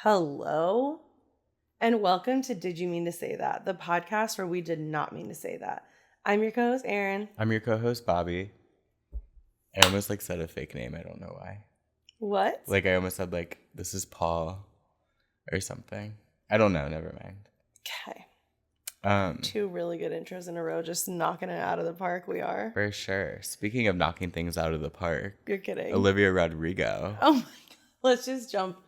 Hello, and welcome to Did You Mean to Say That? The podcast where we did not mean to say that. I'm your co-host, Erin. I'm your co-host, Bobby. I almost said a fake name. I don't know why. What? I almost said this is Paul or something. I don't know. Never mind. Okay. Two really good intros in a row, just knocking it out of the park. We are. For sure. Speaking of knocking things out of the park. You're kidding. Olivia Rodrigo. Oh my God. Let's just jump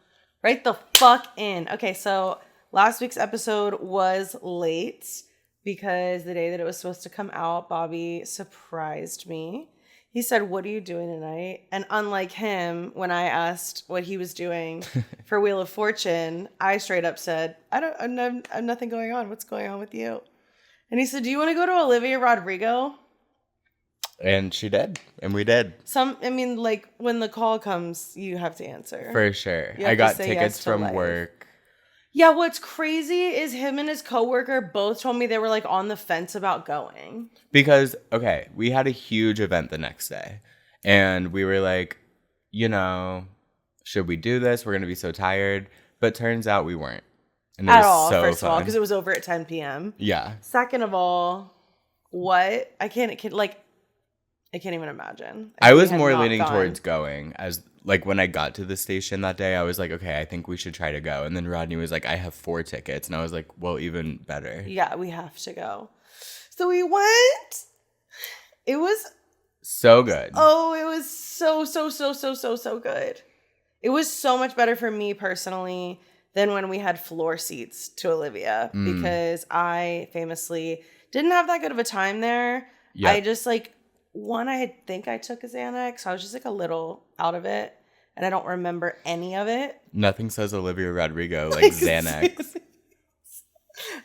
right the fuck in. Okay, so last week's episode was late because the day that it was supposed to come out, Bobby surprised me. He said, "What are you doing tonight?" And unlike him, when I asked what he was doing for Wheel of Fortune, I straight up said, I have nothing going on. What's going on with you? And he said, "Do you want to go to Olivia Rodrigo?" And she did. And we did. When the call comes, you have to answer. For sure. I got tickets from work. Yeah, what's crazy is him and his coworker both told me they were on the fence about going. Because, okay, we had a huge event the next day. And we were like, should we do this? We're going to be so tired. But turns out we weren't. And at all, first of all, because it was over at 10 p.m. Yeah. Second of all, what? I can't even imagine. I was more leaning towards going as when I got to the station that day, I was like, okay, I think we should try to go. And then Rodney was like, I have 4 tickets. And I was like, well, even better. Yeah, we have to go. So we went. It was so good. Oh, it was so good. It was so much better for me personally than when we had floor seats to Olivia because I famously didn't have that good of a time there. Yep. I just I think I took a Xanax. So I was just a little out of it. And I don't remember any of it. Nothing says Olivia Rodrigo like Xanax.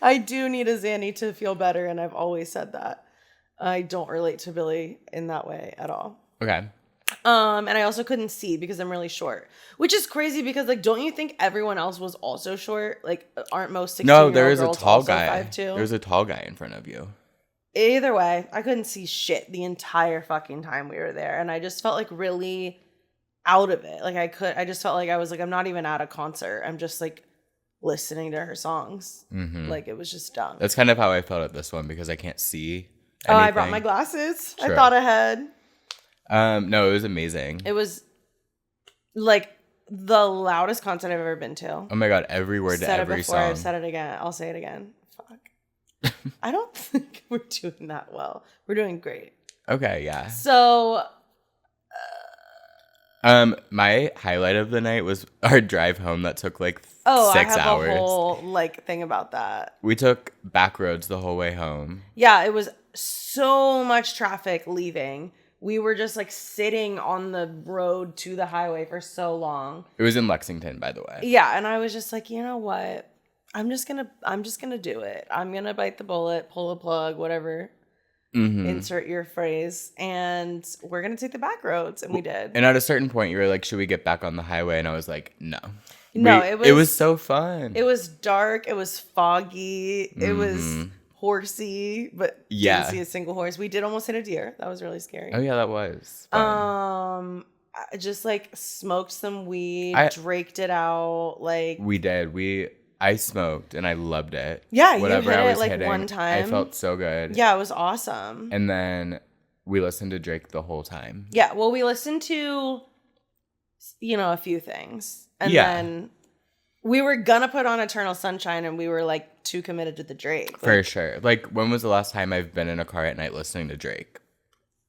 I do need a Xanny to feel better. And I've always said that. I don't relate to Billy in that way at all. Okay. And I also couldn't see because I'm really short. Which is crazy because don't you think everyone else was also short? Aren't most 16-year-old girls also 5'2"? No, there was a tall guy. There was a tall guy in front of you. Either way, I couldn't see shit the entire fucking time we were there. And I just felt really out of it. I just felt I was I'm not even at a concert. I'm just listening to her songs. Mm-hmm. It was just dumb. That's kind of how I felt at this one because I can't see anything. Oh, I brought my glasses. True. I thought ahead. No, it was amazing. It was the loudest concert I've ever been to. Oh my God, every word to every song. I've said it again. I'll say it again. I don't think we're doing that well. We're doing great. Okay, yeah. So, my highlight of the night was our drive home that took 6 hours. I have a whole thing about that. We took back roads the whole way home. Yeah, it was so much traffic leaving. We were just sitting on the road to the highway for so long. It was in Lexington, by the way. Yeah, and I was just you know what? I'm just gonna do it. I'm gonna bite the bullet, pull the plug, whatever. Mm-hmm. Insert your phrase, and we're gonna take the back roads, and we did. And at a certain point, you were like, "Should we get back on the highway?" And I was like, "No." No, it was so fun. It was dark. It was foggy. It was horsey, but didn't see a single horse. We did almost hit a deer. That was really scary. Oh yeah, that was fun. I just smoked some weed, draked it out. We did. I smoked and I loved it. Yeah, whatever you hit I was it hitting, one time. I felt so good. Yeah, it was awesome. And then we listened to Drake the whole time. Yeah, well, we listened to, a few things. And then we were going to put on Eternal Sunshine and we were too committed to the Drake. For sure. When was the last time I've been in a car at night listening to Drake?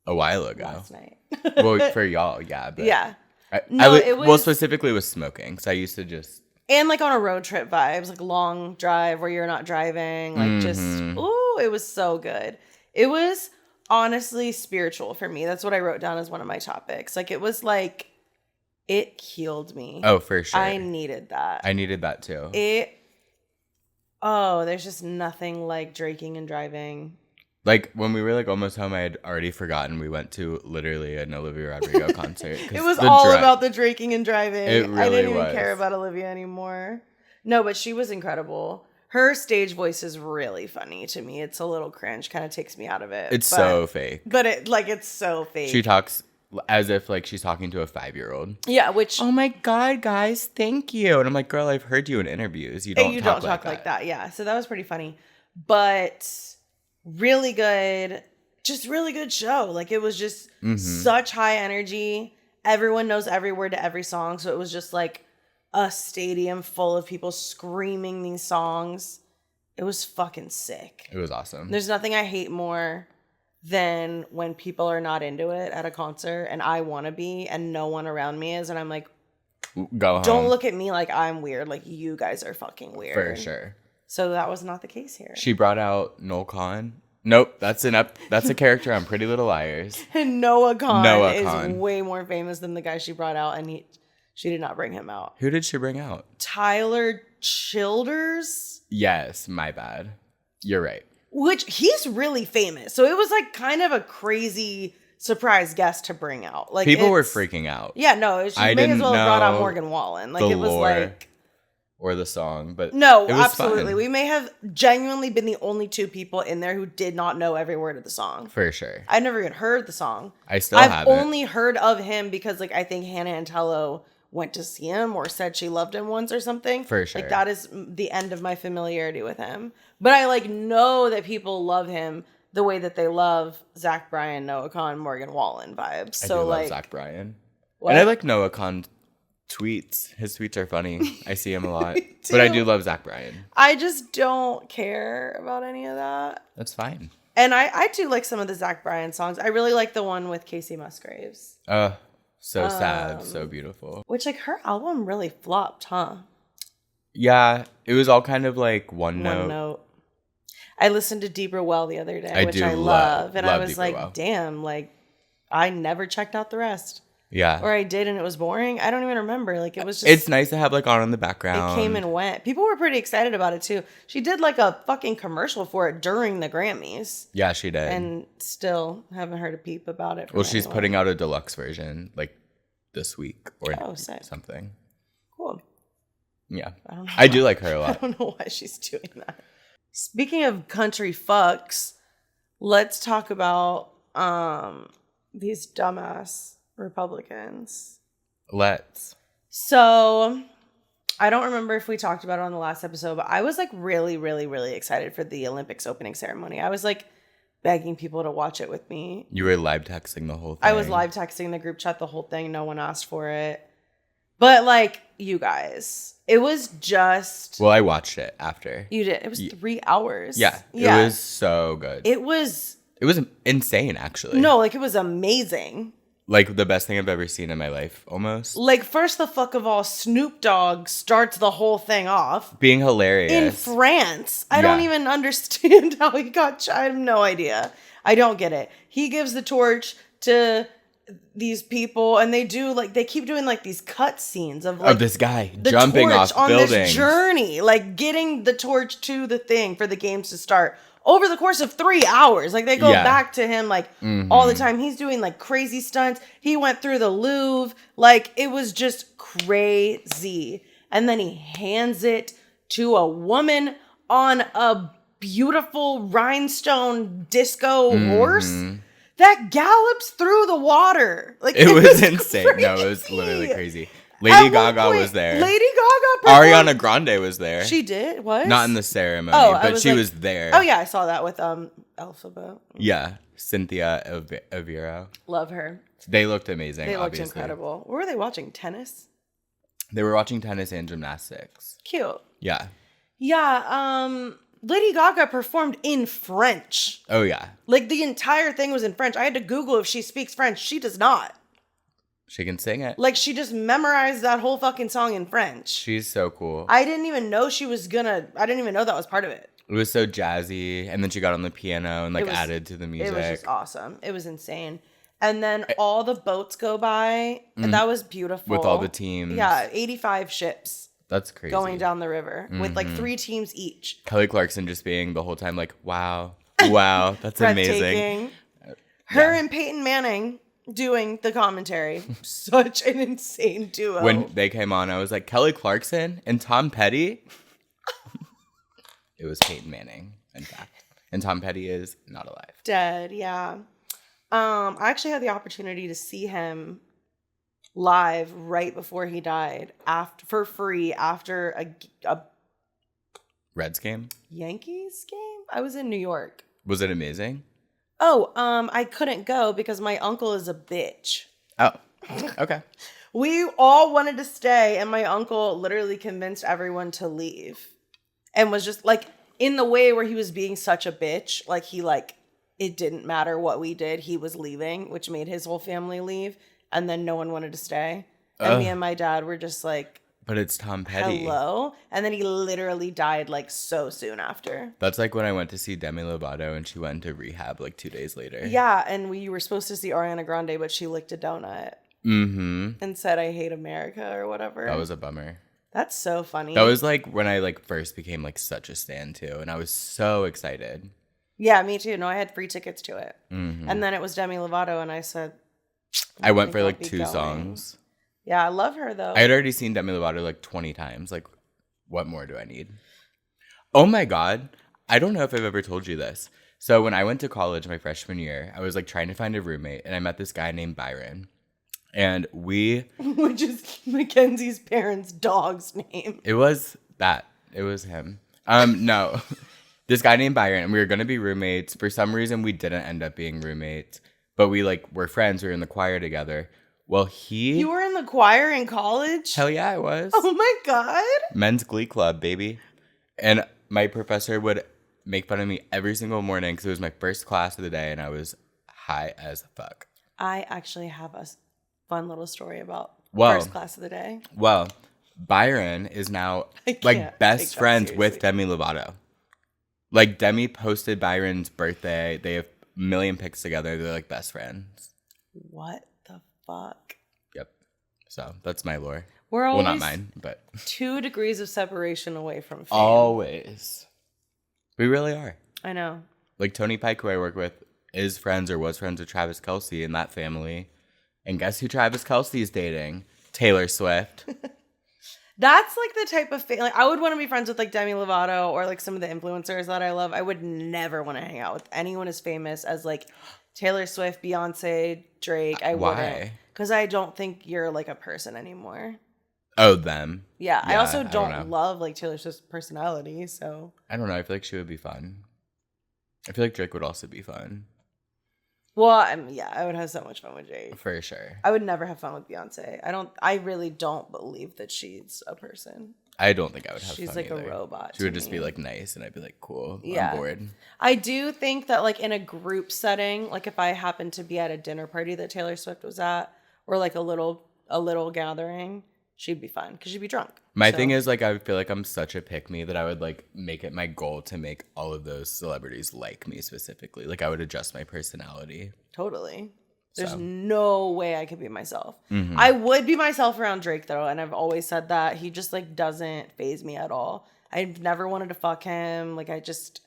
A while ago. Last night. Well, for y'all, yeah. But yeah. It was specifically with smoking. So I used to just... And on a road trip vibes, long drive where you're not driving, it was so good. It was honestly spiritual for me. That's what I wrote down as one of my topics. It was it healed me. Oh, for sure. I needed that. I needed that too. There's just nothing like drinking and driving. When we were almost home, I had already forgotten we went to literally an Olivia Rodrigo concert. It was all about the drinking and driving. It really I didn't even care about Olivia anymore. No, but she was incredible. Her stage voice is really funny to me. It's a little cringe, kind of takes me out of it. So fake. But it's so fake. She talks as if like she's talking to a 5-year-old. Yeah, which Oh my God, guys, thank you. And I'm like, girl, I've heard you in interviews. You don't talk like that. Yeah, so that was pretty funny, but really good, just really good show. Like it was just such high energy. Everyone knows every word to every song, so it was just like a stadium full of people screaming these songs. It was fucking sick. It was awesome. There's nothing I hate more than when people are not into it at a concert and I want to be and no one around me is, and I'm like, go home. Don't look at me like I'm weird. Like you guys are fucking weird. For sure. So that was not the case here. She brought out Noel Khan. Nope, that's a character on Pretty Little Liars. And Noah Khan is Khan. way more famous than the guy she brought out, and she did not bring him out. Who did she bring out? Tyler Childers? Yes, my bad. You're right. Which he's really famous. So it was like kind of a crazy surprise guest to bring out. Like people were freaking out. Yeah, no, she may as well have brought out Morgan Wallen. Like it was like or the song, but no, it was absolutely. fun. We may have genuinely been the only two people in there who did not know every word of the song. For sure. I've never even heard the song. I've haven't. Only heard of him because like I think Hannah Antello went to see him or said she loved him once or something. For sure. Like that is the end of my familiarity with him. But I like know that people love him the way that they love Zach Bryan, Noah Khan, Morgan Wallen vibes. So I do like love Zach Bryan. What? And I like Noah Khan tweets. His tweets are funny. I see him a lot. But I do love Zach Bryan. I just don't care about any of that. That's fine. And I do like some of the Zach Bryan songs. I really like the one with Casey Musgraves. So sad, so beautiful. Which like her album really flopped, huh? Yeah, it was all kind of like one note. I listened to Deeper Well the other day, which I love. And I was like, damn, like I never checked out the rest. Yeah. Or I did and it was boring. I don't even remember. Like it was just. It's nice to have like on in the background. It came and went. People were pretty excited about it too. She did like a fucking commercial for it during the Grammys. Yeah, she did. And still haven't heard a peep about it. Well, she's putting out a deluxe version like this week or something. Cool. Yeah. I do like her a lot. I don't know why she's doing that. Speaking of country fucks, let's talk about these dumbass Republicans. Let's. So, I don't remember if we talked about it on the last episode, but I was like really, really, really excited for the Olympics opening ceremony. I was like begging people to watch it with me. You were live texting the whole thing. I was live texting the group chat the whole thing. No one asked for it. But like, you guys, it was just... Well, I watched it after. You did. It was 3 hours. Yeah. It was so good. It was insane, actually. No, like it was amazing. Like the best thing I've ever seen in my life, almost. Like, first the fuck of all, Snoop Dogg starts the whole thing off. Being hilarious. In France. I don't even understand how he got... I have no idea. I don't get it. He gives the torch to these people and they keep doing like these cut scenes of like... Of this guy jumping off on buildings. This journey. Like getting the torch to the thing for the games to start. Over the course of 3 hours. Like, they go back to him, like, all the time. He's doing, like, crazy stunts. He went through the Louvre. Like, it was just crazy. And then he hands it to a woman on a beautiful rhinestone disco horse that gallops through the water. Like, it was insane. Crazy. No, it was literally crazy. Lady Gaga was there. Lady Gaga performed. Ariana Grande was there. She did? What? Not in the ceremony, but she was there. Oh, yeah, I saw that with Alphabet. Yeah, Cynthia Avira. Love her. They looked amazing, They looked obviously. incredible. What were they watching? Tennis? They were watching tennis and gymnastics. Cute. Yeah. Yeah, Lady Gaga performed in French. Oh, yeah. Like, the entire thing was in French. I had to Google if she speaks French. She does not. She can sing it. Like, she just memorized that whole fucking song in French. She's so cool. I didn't even know I didn't even know that was part of it. It was so jazzy. And then she got on the piano and, added to the music. It was just awesome. It was insane. And then all the boats go by. And that was beautiful. With all the teams. Yeah, 85 ships. That's crazy. Going down the river with, 3 teams each. Kelly Clarkson just being the whole time like, wow, that's amazing. Her and Peyton Manning doing the commentary. Such an insane duo. When they came on, I was like, Kelly Clarkson and Tom Petty? It was Peyton Manning, in fact. And Tom Petty is not alive. Dead, yeah. I actually had the opportunity to see him live right before he died, for free after a Reds game? Yankees game. I was in New York. Was it amazing? Oh, I couldn't go because my uncle is a bitch. Oh, okay. We all wanted to stay, and my uncle literally convinced everyone to leave, and was just like in the way where he was being such a bitch. Like it didn't matter what we did, he was leaving, which made his whole family leave, and then no one wanted to stay. And me and my dad were just like, but it's Tom Petty. Hello. And then he literally died like so soon after. That's like when I went to see Demi Lovato and she went into rehab like 2 days later. Yeah, and we were supposed to see Ariana Grande, but she licked a donut. Mm-hmm. And said, I hate America or whatever. That was a bummer. That's so funny. That was like when I like first became like such a stan too. And I was so excited. Yeah, me too. No, I had free tickets to it. Mm-hmm. And then it was Demi Lovato and I said, I went for like 2 songs. Yeah, I love her though. I had already seen Demi Lovato like 20 times. Like, what more do I need? Oh my God. I don't know if I've ever told you this. So when I went to college my freshman year, I was like trying to find a roommate and I met this guy named Byron. And which is Mackenzie's parents' dog's name. It was that. It was him. No. This guy named Byron, and we were going to be roommates. For some reason, we didn't end up being roommates. But we like were friends. We were in the choir together. Well, You were in the choir in college? Hell yeah, I was. Oh my God. Men's Glee Club, baby. And my professor would make fun of me every single morning because it was my first class of the day and I was high as fuck. I actually have a fun little story about first class of the day. Well, Byron is now like best friends with Demi Lovato. Like Demi posted Byron's birthday. They have a million pics together. They're like best friends. What the fuck? Yep. So that's my lore. We're always not mine, but 2 degrees of separation away from fame. Always. We really are. I know. Like Tony Pike, who I work with, is friends or was friends with Travis Kelce in that family. And guess who Travis Kelce is dating? Taylor Swift. That's like the type of like I would want to be friends with like Demi Lovato or like some of the influencers that I love. I would never want to hang out with anyone as famous as like Taylor Swift, Beyonce, Drake. I wouldn't. Because I don't think you're like a person anymore. Oh, them. Yeah, I also don't love like Taylor Swift's personality, so. I don't know. I feel like she would be fun. I feel like Drake would also be fun. Well, yeah, I would have so much fun with Drake. For sure. I would never have fun with Beyonce. I really don't believe that she's a person. I don't think I would have She's fun like either. A robot. She would just be like nice and I'd be like, cool, yeah. I'm bored. I do think that like in a group setting, like if I happened to be at a dinner party that Taylor Swift was at or like a little gathering, she'd be fun because she'd be drunk. My thing is like I feel like I'm such a pick-me that I would like make it my goal to make all of those celebrities like me specifically. Like I would adjust my personality. Totally. There's no way I could be myself. Mm-hmm. I would be myself around Drake though, and I've always said that. He just like doesn't faze me at all. I've never wanted to fuck him. Like I just,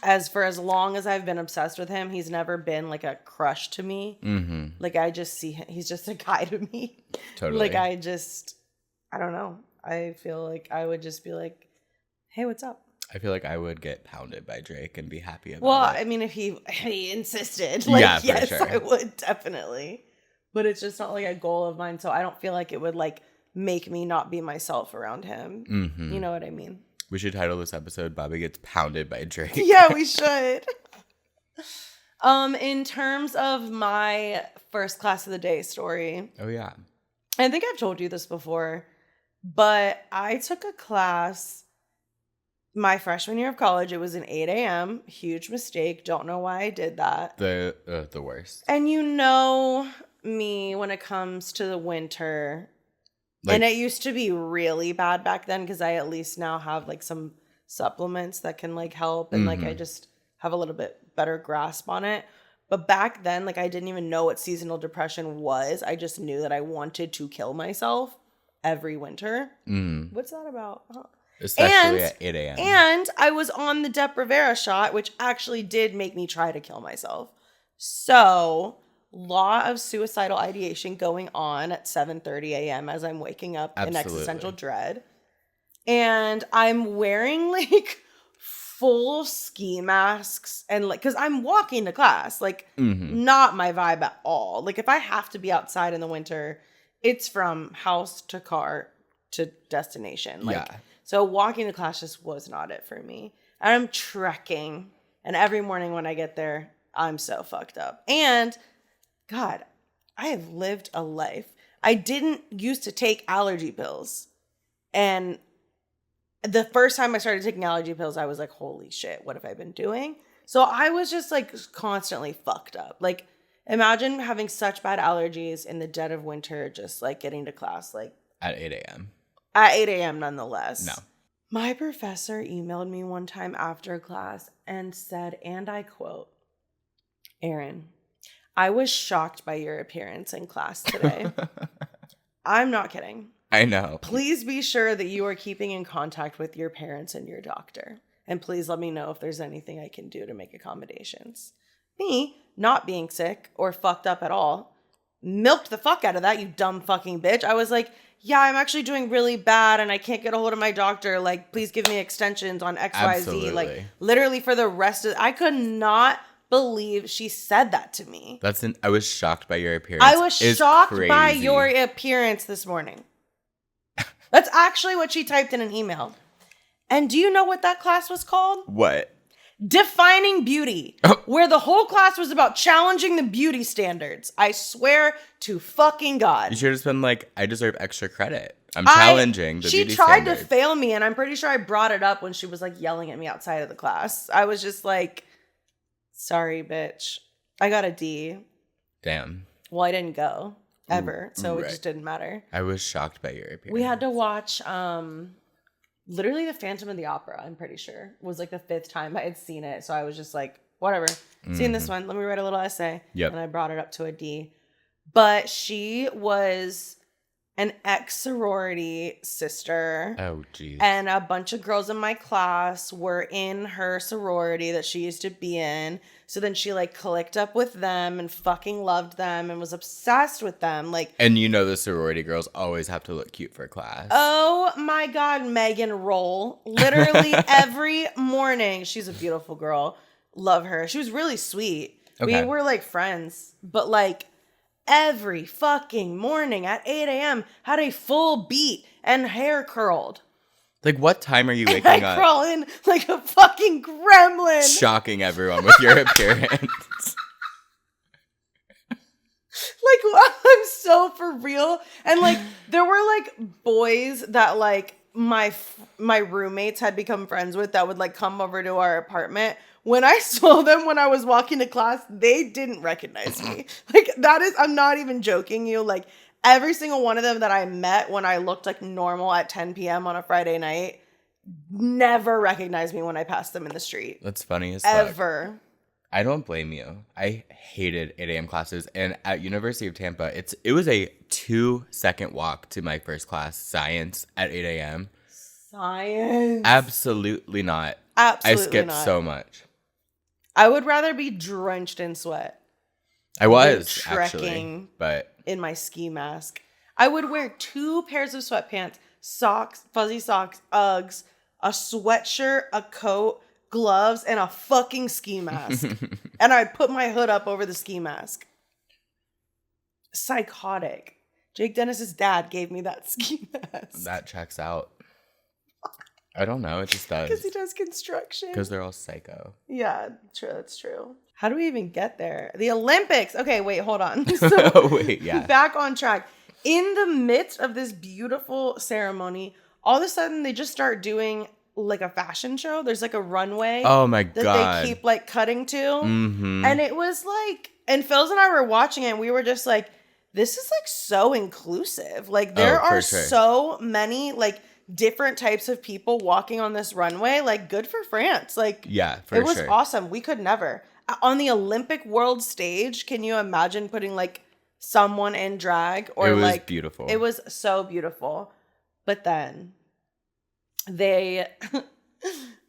as long as I've been obsessed with him, he's never been like a crush to me. Mm-hmm. Like I just see him. He's just a guy to me. Totally. Like I don't know. I feel like I would just be like, hey, what's up? I feel like I would get pounded by Drake and be happy about it. Well, I mean, if he insisted, like, yeah, yes, sure. I would definitely. But it's just not like a goal of mine, so I don't feel like it would like make me not be myself around him. Mm-hmm. You know what I mean? We should title this episode "Bobby Gets Pounded by Drake." Yeah, we should. In terms of my first class of the day story. Oh yeah. I think I've told you this before, but I took a class my freshman year of college. It was an 8 a.m. Huge mistake. Don't know why I did that. The worst. And you know me when it comes to the winter. Like, and it used to be really bad back then because I at least now have like some supplements that can like help. And like I just have a little bit better grasp on it. But back then, like I didn't even know what seasonal depression was. I just knew that I wanted to kill myself every winter. What's that about? Huh. Especially at 8 a.m. And I was on the Depo-Provera shot, which actually did make me try to kill myself. So, law of suicidal ideation going on at 7:30 a.m. as I'm waking up in existential dread. And I'm wearing like full ski masks and like, because I'm walking to class, like not my vibe at all. Like if I have to be outside in the winter, it's from house to car to destination. Like, so walking to class just was not it for me. And I'm trekking, and every morning when I get there, I'm so fucked up. And God, I have lived a life. I didn't used to take allergy pills. And the first time I started taking allergy pills, I was like, holy shit, what have I been doing? So I was just like constantly fucked up. Like imagine having such bad allergies in the dead of winter, just like getting to class like at 8 a.m. At 8 a.m. nonetheless. No. My professor emailed me one time after class and said, and I quote, Erin, I was shocked by your appearance in class today. I'm not kidding. I know. Please be sure that you are keeping in contact with your parents and your doctor. And please let me know if there's anything I can do to make accommodations. Me, not being sick or fucked up at all, milked the fuck out of that, you dumb fucking bitch. I was like, yeah, I'm actually doing really bad and I can't get a hold of my doctor. Like, please give me extensions on XYZ. Absolutely. Like, literally for the rest of... I could not believe she said that to me. I was shocked by your appearance. I was shocked by your appearance this morning. That's actually what she typed in an email. And do you know what that class was called? What? Defining Beauty, where the whole class was about challenging the beauty standards. I swear to fucking God. You should have just been like, I deserve extra credit. I'm challenging the beauty standards. She tried to fail me, and I'm pretty sure I brought it up when she was like yelling at me outside of the class. I was just like, sorry, bitch. I got a D. Damn. Well, I didn't go ever, so it just didn't matter. I was shocked by your appearance. We had to watch literally the Phantom of the Opera, I'm pretty sure. It was like the 5th time I had seen it. So I was just like, whatever. Seeing this one, let me write a little essay. Yep. And I brought it up to a D. But she was an ex-sorority sister. Oh, geez. And a bunch of girls in my class were in her sorority that she used to be in. So then she like clicked up with them and fucking loved them and was obsessed with them. Like, and you know the sorority girls always have to look cute for class. Oh my God, Megan Roll. Literally every morning. She's a beautiful girl. Love her. She was really sweet. Okay. We were like friends. But like every fucking morning at 8 a.m. had a full beat and hair curled. Like, what time are you waking up? I crawl in like a fucking gremlin. Shocking everyone with your appearance. Like, I'm so for real. And like, there were like boys that like my roommates had become friends with that would like come over to our apartment. When I saw them when I was walking to class, they didn't recognize me. Like, that is, I'm not even joking you. Like, every single one of them that I met when I looked like normal at 10 p.m. on a Friday night never recognized me when I passed them in the street. That's funny as fuck. Ever. I don't blame you. I hated 8 a.m. classes. And at University of Tampa, it was a 2-second walk to my first class, science, at 8 a.m. Science? Absolutely not. Absolutely I skipped not. so much. I would rather be drenched in sweat. I was, trekking actually, but in my ski mask. I would wear 2 pairs of sweatpants, socks, fuzzy socks, Uggs, a sweatshirt, a coat, gloves, and a fucking ski mask. And I'd put my hood up over the ski mask. Psychotic. Jake Dennis's dad gave me that ski mask. That checks out. I don't know. It just does. Because he does construction. Because they're all psycho. Yeah, true. That's true. How do we even get there? The Olympics. Okay, wait, hold on. So, wait, yeah. Back on track. In the midst of this beautiful ceremony, all of a sudden they just start doing like a fashion show. There's like a runway. Oh my God. That they keep like cutting to. Mm-hmm. And it was like, and Phils and I were watching it and we were just like, this is like so inclusive. Like there are so many like different types of people walking on this runway. Like good for France. Like yeah, for sure. It was awesome. We could never. On the Olympic world stage, can you imagine putting like someone in drag or it was like beautiful. It was so beautiful. But then they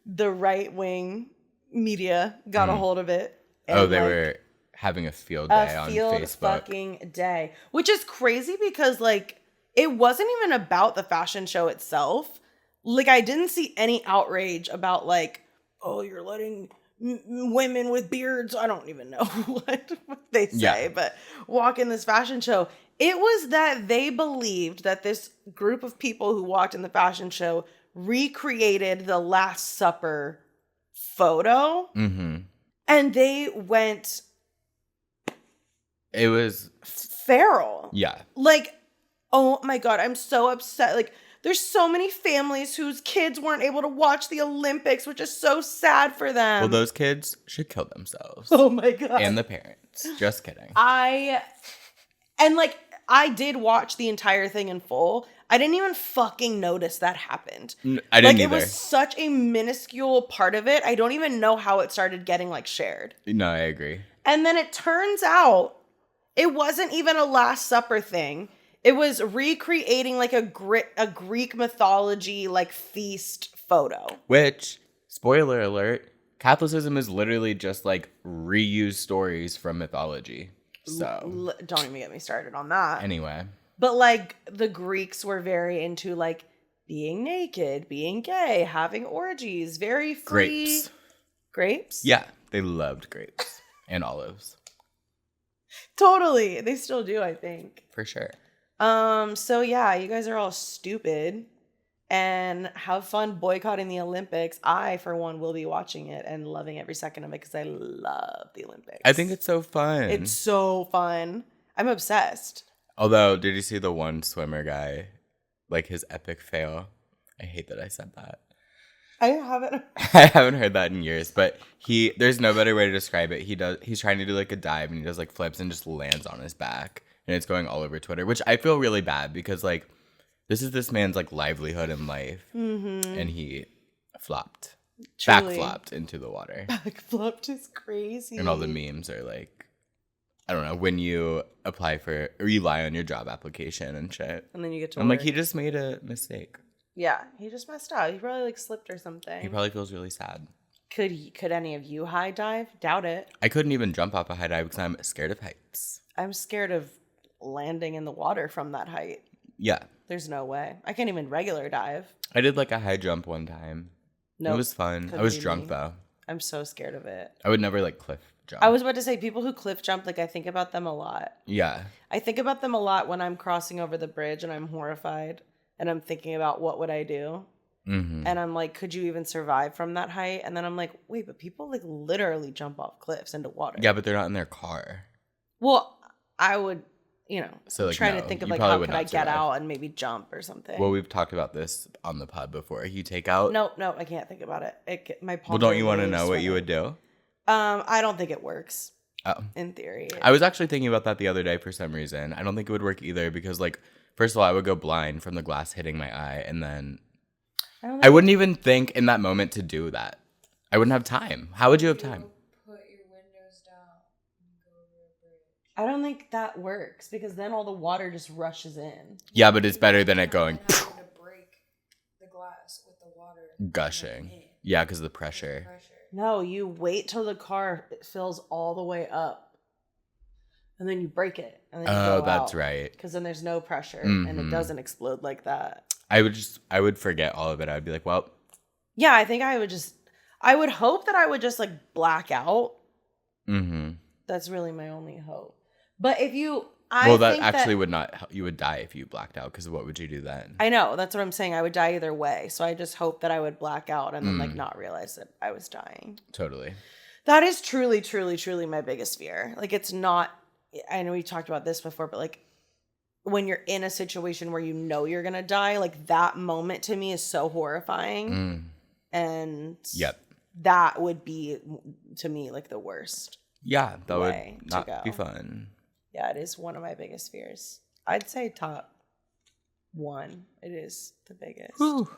the right wing media got a hold of it. And they were having a field day on Facebook. Fucking day. Which is crazy because like it wasn't even about the fashion show itself. Like I didn't see any outrage about like, oh, you're letting women with beards, I don't even know what they say, but walk in this fashion show. It was that they believed that this group of people who walked in the fashion show recreated the Last Supper photo. Mm-hmm. And they went... It was... feral. Yeah. Like, oh my God, I'm so upset. Like, there's so many families whose kids weren't able to watch the Olympics, which is so sad for them. Well, those kids should kill themselves. Oh my God. And the parents. Just kidding. I did watch the entire thing in full. I didn't even fucking notice that happened. I didn't either. It was such a minuscule part of it. I don't even know how it started getting like shared. No, I agree. And then it turns out it wasn't even a Last Supper thing. It was recreating like a Greek mythology like feast photo. Which, spoiler alert, Catholicism is literally just like reused stories from mythology. So don't even get me started on that. Anyway. But like the Greeks were very into like being naked, being gay, having orgies, very free. Grapes. Grapes? Yeah, they loved grapes and olives. Totally. They still do, I think. For sure. So yeah, you guys are all stupid and have fun boycotting the Olympics. I, for one, will be watching it and loving every second of it because I love the Olympics. I think it's so fun. It's so fun. I'm obsessed. Although, did you see the one swimmer guy, like his epic fail? I hate that I said that. I haven't. I haven't heard that in years, but there's no better way to describe it. He's trying to do like a dive and he does like flips and just lands on his back. And it's going all over Twitter, which I feel really bad because like this is this man's like livelihood in life. Mm-hmm. And he flopped. Truly. Backflopped into the water. Backflopped is crazy. And all the memes are like, I don't know, when you apply for or you lie on your job application and shit. And then you get to I'm work. like, he just made a mistake. Yeah, he just messed up. He probably like slipped or something. He probably feels really sad. Could any of you high dive? Doubt it. I couldn't even jump off a high dive because I'm scared of heights. I'm scared of landing in the water from that height. Yeah. There's no way. I can't even regular dive. I did like a high jump one time. No, it was fun. I was drunk though. I'm so scared of it. I would never like cliff jump. I was about to say people who cliff jump, like I think about them a lot. Yeah. I think about them a lot when I'm crossing over the bridge and I'm horrified and I'm thinking about what would I do. Mm-hmm. And I'm like, could you even survive from that height? And then I'm like, wait, but people like literally jump off cliffs into water. Yeah, but they're not in their car. Well, I would, so like, trying to think of like how could I get out and maybe jump or something. Well, we've talked about this on the pod before. You take out. No, I can't think about it. My palms. Well, don't you want to know what you would do? I don't think it works. Oh. In theory. I was actually thinking about that the other day for some reason. I don't think it would work either because like first of all, I would go blind from the glass hitting my eye and then I wouldn't even think in that moment to do that. I wouldn't have time. How would you have time? Put your windows down and go over a bridge. I don't think that works because then all the water just rushes in. Yeah, but it's better than it going and having to break the glass with the water gushing. Yeah, because of the pressure. No, you wait till the car fills all the way up. And then you break it. And then you go that's out. Right. Because then there's no pressure and it doesn't explode like that. I would forget all of it. I'd be like, well. Yeah, I think I would hope that I would just like black out. Mm-hmm. That's really my only hope. But if you, that actually would not, you would die if you blacked out because what would you do then? I know, that's what I'm saying. I would die either way. So I just hope that I would black out and then like not realize that I was dying. Totally. That is truly, truly, truly my biggest fear. Like it's not, I know we talked about this before, but like when you're in a situation where you know you're going to die, like that moment to me is so horrifying. And that would be to me like the worst. Yeah, that would not be fun. Yeah, it is one of my biggest fears. I'd say top one. It is the biggest. Whew.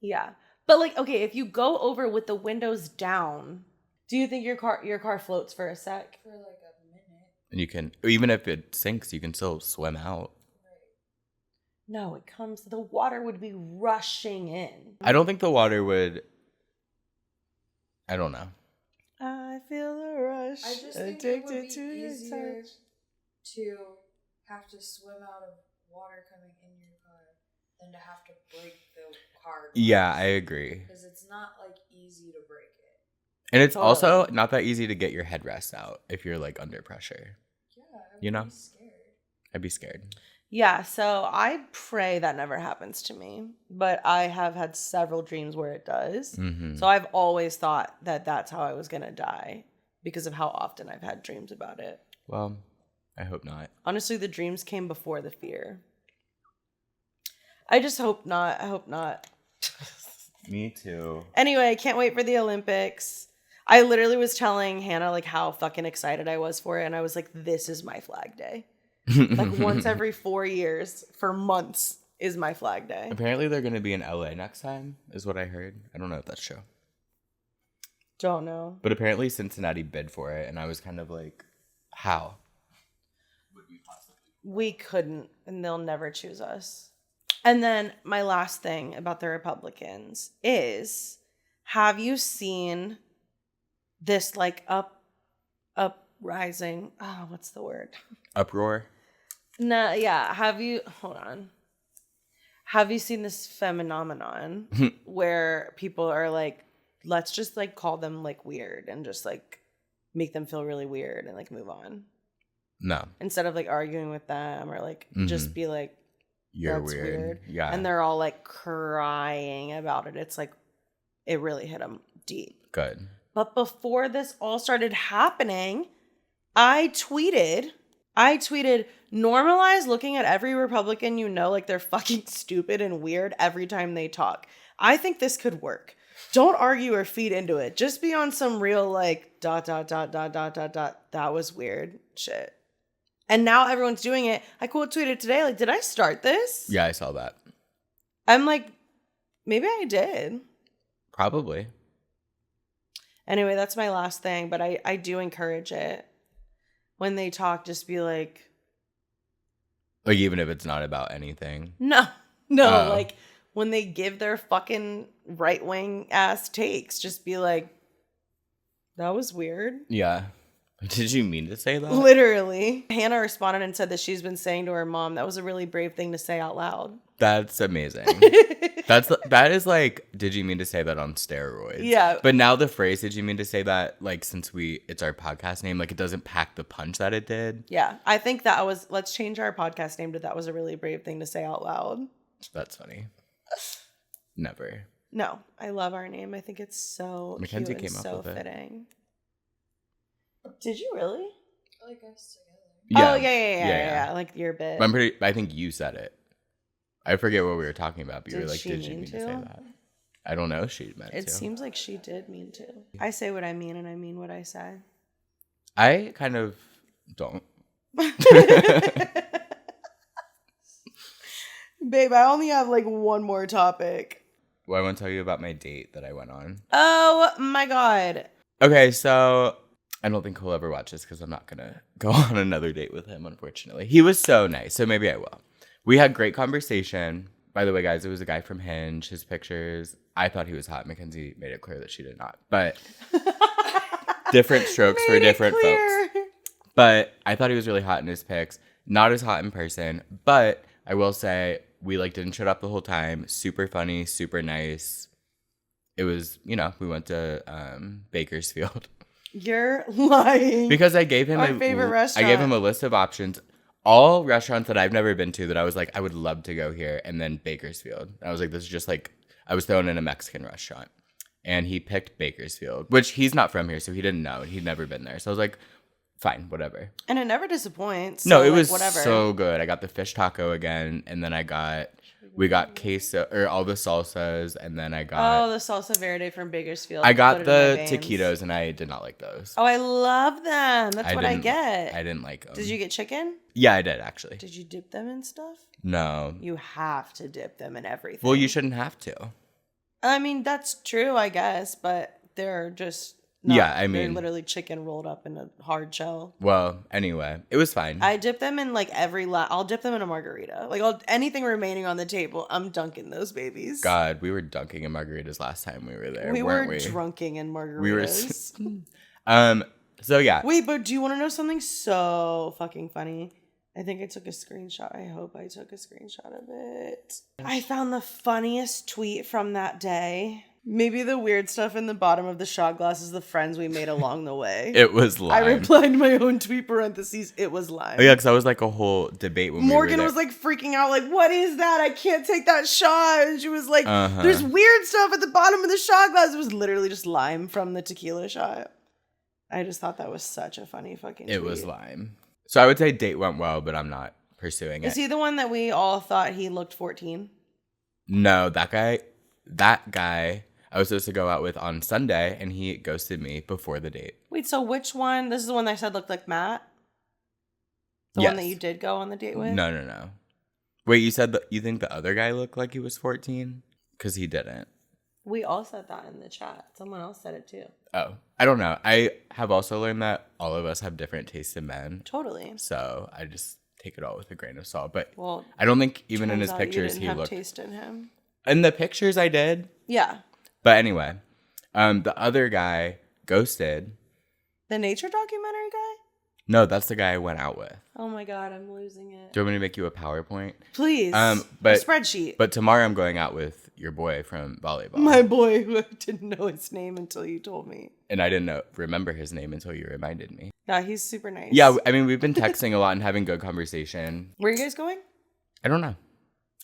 Yeah. But like, okay, if you go over with the windows down, do you think your car floats for a sec? For like a minute. And you can, even if it sinks, you can still swim out. No, the water would be rushing in. I don't think the water would, I don't know. I feel the rush. I just think it would be easier to have to swim out of water coming in your car than to have to break the car glass. Yeah, I agree. Because it's not like easy to break it. And it's Totally. also not that easy to get your headrest out if you're like under pressure. Yeah, You know? Be scared. I'd be scared. Yeah, so I pray that never happens to me, but I have had several dreams where it does. Mm-hmm. So I've always thought that that's how I was going to die because of how often I've had dreams about it. Well, I hope not. Honestly, the dreams came before the fear. I just hope not. I hope not. Me too. Anyway, I can't wait for the Olympics. I literally was telling Hannah like how fucking excited I was for it, and I was like, this is my flag day. Like once every 4 years for months is my flag day. Apparently they're going to be in LA next time, is what I heard. I don't know if that's true. Don't know. But apparently Cincinnati bid for it, and I was kind of like, how? We couldn't, and they'll never choose us. And then my last thing about the Republicans is, have you seen this like uprising? Oh, what's the word? Uproar? No, yeah. Hold on. Have you seen this phenomenon where people are like, let's just like call them like weird and just like make them feel really weird and like move on? No. Instead of like arguing with them or like just be like, You're that's weird. Yeah. And they're all like crying about it. It's like, it really hit them deep. Good. But before this all started happening, I tweeted, normalize looking at every Republican you know like they're fucking stupid and weird every time they talk. I think this could work. Don't argue or feed into it. Just be on some real like ... That was weird shit. And now everyone's doing it. I quote tweeted today, like, did I start this? Yeah, I saw that. I'm like, maybe I did. Probably. Anyway, that's my last thing, but I do encourage it. When they talk, just be like... Like, even if it's not about anything. No, like, when they give their fucking right-wing ass takes, just be like, that was weird. Yeah. Did you mean to say that? Literally. Hannah responded and said that she's been saying to her mom, that was a really brave thing to say out loud. That's amazing. That is like, did you mean to say that on steroids? Yeah. But now the phrase, did you mean to say that, like, since it's our podcast name, like, it doesn't pack the punch that it did. Yeah. I think let's change our podcast name to that was a really brave thing to say out loud. That's funny. Never. No, I love our name. I think it's so Mackenzie cute and came up so with it. fitting. Did you really? Like us together. Oh, yeah. Like your bit. I think you said it. I forget what we were talking about, but you were like, did you mean to say that? I don't know if she meant to. It seems like she did mean to. I say what I mean and I mean what I say. I kind of don't. Babe, I only have like one more topic. Well, I want to tell you about my date that I went on. Oh my God. Okay, so I don't think he'll ever watch this because I'm not going to go on another date with him, unfortunately. He was so nice, so maybe I will. We had great conversation. By the way, guys, it was a guy from Hinge. His pictures, I thought he was hot. Mackenzie made it clear that she did not. But different strokes for different folks. But I thought he was really hot in his pics. Not as hot in person. But I will say, we like didn't shut up the whole time. Super funny, super nice. It was, we went to Bakersfield. You're lying. Because I gave him our favorite restaurant. I gave him a list of options. All restaurants that I've never been to that I was like, I would love to go here. And then Bakersfield. I was like, this is just like, I was thrown in a Mexican restaurant. And he picked Bakersfield, which he's not from here, so he didn't know. He'd never been there. So I was like, fine, whatever. And it never disappoints. No, it like, was whatever. so good. I got the fish taco again. And then we got queso, or all the salsas. And then I got... Oh, the salsa verde from Bakersfield. I got the taquitos, and I did not like those. Oh, I love them. That's what I get. I didn't like them. Did you get chicken? Yeah, I did, actually. Did you dip them in stuff? No. You have to dip them in everything. Well, you shouldn't have to. I mean, that's true, I guess, but they're just not, they're literally chicken rolled up in a hard shell. Well, anyway, it was fine. I dip them in like I'll dip them in a margarita. Like anything remaining on the table, I'm dunking those babies. God, we were dunking in margaritas last time we were there. We were drunking in margaritas. We were. So yeah. Wait, but do you want to know something so fucking funny? I think I took a screenshot. I hope I took a screenshot of it. I found the funniest tweet from that day. Maybe the weird stuff in the bottom of the shot glass is the friends we made along the way. It was lime. I replied to my own tweet parentheses, it was lime. Oh, yeah, because that was like a whole debate when Morgan we were was like freaking out, like, what is that? I can't take that shot. And she was like, there's weird stuff at the bottom of the shot glass. It was literally just lime from the tequila shot. I just thought that was such a funny fucking tweet. It was lime. So I would say date went well, but I'm not pursuing it. Is he the one that we all thought he looked 14? No, that guy I was supposed to go out with on Sunday, and he ghosted me before the date. Wait, so which one? This is the one that I said looked like Matt? The Yes. one that you did go on the date with? No. Wait, you said that you think the other guy looked like he was 14? Because he didn't. We all said that in the chat. Someone else said it too. Oh, I don't know. I have also learned that all of us have different tastes in men. Totally. So I just take it all with a grain of salt. But Well, I don't think even in turns his out pictures you didn't he have looked. taste in him. In the pictures I did. Yeah. But anyway, the other guy ghosted. The nature documentary guy? No, that's the guy I went out with. Oh my god, I'm losing it. Do you want me to make you a PowerPoint? Please. But a spreadsheet. But tomorrow I'm going out with your boy from volleyball. My boy, who I didn't know his name until you told me. And I didn't remember his name until you reminded me. Yeah, he's super nice. Yeah, I mean, we've been texting a lot and having good conversation. Where are you guys going? I don't know.